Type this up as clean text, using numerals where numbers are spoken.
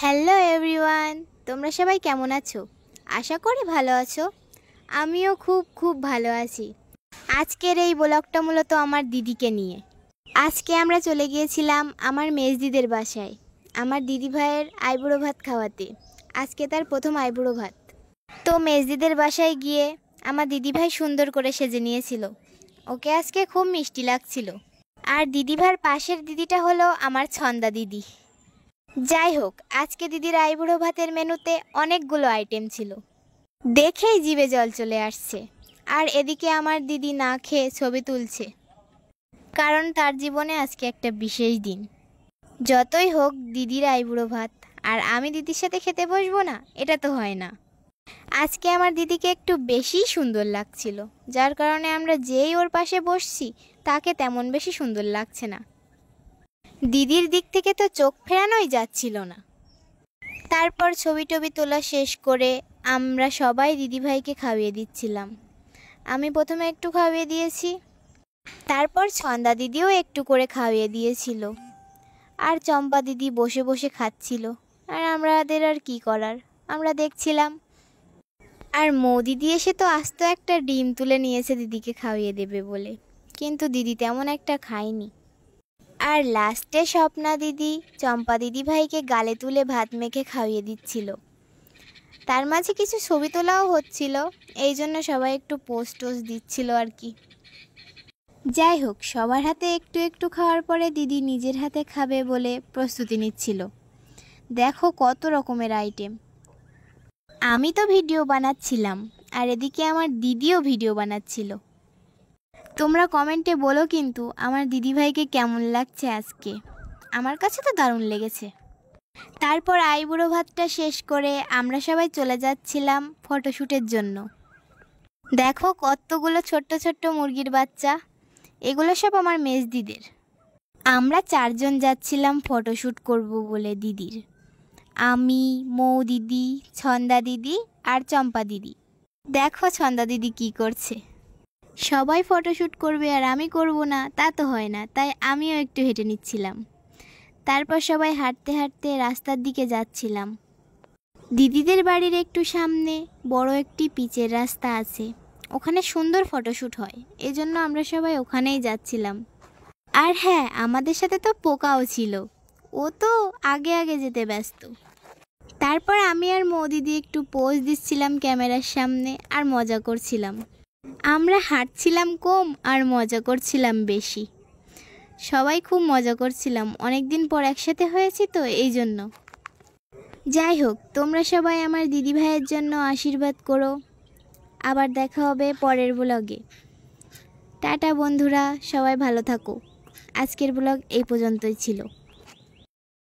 Hello everyone, তোমরা সবাই কেমন আছো? আশা করি ভালো আছো। আমিও খুব খুব ভালো আছি। আজকের এই ব্লগটা মূলত আমার দিদিকে নিয়ে। আজকে আমরা চলে গিয়েছিলাম আমার মেজদিদের বাসায় আমার দিদি ভাইয়ের আইবুড়ো ভাত খাওয়াতে। আজকে তার প্রথম আইবুড়ো ভাত। তো মেজদিদের বাসায় গিয়ে আমার দিদি ভাই সুন্দর করে সেজে নিয়েছিল। ওকে আজকে খুব মিষ্টি লাগছিল। আর দিদি ভাইয়ের পাশের দিদিটা হলো আমার ছন্দা দিদি। যাই হোক, আজকে দিদির আইবুড়ো ভাতের মেনুতে অনেকগুলো আইটেম ছিল, দেখেই জিভে জল চলে আসছে। আর এদিকে আমার দিদি না খেয়ে ছবি তুলছে, কারণ তার জীবনে আজকে একটা বিশেষ দিন। যতই হোক দিদির আইবুড়ো ভাত, আর আমি দিদির সাথে খেতে বসবো না, এটা তো হয় না। আজকে আমার দিদিকে একটু বেশিই সুন্দর লাগছিল, যার কারণে আমরা যেই ওর পাশে বসছি তাকে তেমন বেশি সুন্দর লাগছে না। দিদির দিক থেকে তো চোখ ফেরানোই যাচ্ছিল না। তারপর ছবি টবি তোলা শেষ করে আমরা সবাই দিদিভাইকে খাইয়ে দিচ্ছিলাম। আমি প্রথমে একটু খাইয়ে দিয়েছি, তারপর ছন্দা দিদিও একটু করে খাইয়ে দিয়েছিল, আর চম্পা দিদি বসে বসে খাচ্ছিল। আর আমাদের আর কি করার, আমরা দেখছিলাম। আর মৌ দিদি এসে তো আস্ত একটা ডিম তুলে নিয়েছে দিদিকে খাইয়ে দেবে বলে, কিন্তু দিদি তেমন একটা খায়নি। আর লাস্টে স্বপ্না দিদি চম্পা দিদি ভাইকে গালে তুলে ভাত মেখে খাইয়ে দিচ্ছিল। তার মাঝে কিছু ছবি তোলাও হচ্ছিল, এই জন্য সবাই একটু পোস্ট টোস্ট দিচ্ছিল আর কি। যাই হোক, সবার হাতে একটু একটু খাওয়ার পরে দিদি নিজের হাতে খাবে বলে প্রস্তুতি নিচ্ছিল। দেখো কত রকমের আইটেম। আমি তো ভিডিও বানাচ্ছিলাম, আর এদিকে আমার দিদিও ভিডিও বানাচ্ছিল। তোমরা কমেন্টে বলো কিন্তু আমার দিদিভাইকে কেমন লাগছে আজকে। আমার কাছে তো দারুণ লেগেছে। তারপর আইবুড়ো ভাতটা শেষ করে আমরা সবাই চলে যাচ্ছিলাম ফটোশ্যুটের জন্য। দেখো কতগুলো ছোট্ট ছোট্ট মুরগির বাচ্চা, এগুলো সব আমার মেজদিদের। আমরা 4 জন যাচ্ছিলাম ফটোশ্যুট করব বলে দিদির। আমি, মৌ দিদি, ছন্দা দিদি আর চম্পা দিদি। দেখো ছন্দা দিদি কি করছে। সবাই ফটোশ্যুট করবে আর আমি করব না, তা তো হয় না, তাই আমিও একটু হেঁটে নিচ্ছিলাম। তারপর সবাই হাঁটতে হাঁটতে রাস্তার দিকে যাচ্ছিলাম। দিদিদের বাড়ির একটু সামনে বড় একটি পিচের রাস্তা আছে, ওখানে সুন্দর ফটোশ্যুট হয়, এজন্য আমরা সবাই ওখানেই যাচ্ছিলাম। আর হ্যাঁ, আমাদের সাথে তো পোকাও ছিল, ও তো আগে আগে যেতে ব্যস্ত। তারপর আমি আর মৌ দিদি একটু পোজ দিচ্ছিলাম ক্যামেরার সামনে আর মজা করছিলাম। আমরা হাঁটছিলাম কম আর মজা করছিলাম বেশি। সবাই খুব মজা করছিলাম, অনেক দিন পর একসাথে হয়েছি তো এই জন্য। যাই হোক, তোমরা সবাই আমার দিদি ভাইয়ের জন্য আশীর্বাদ করো। আবার দেখা হবে পরের ব্লগে। টাটা বন্ধুরা, সবাই ভালো থাকো। আজকের ব্লগ এই পর্যন্তই ছিল।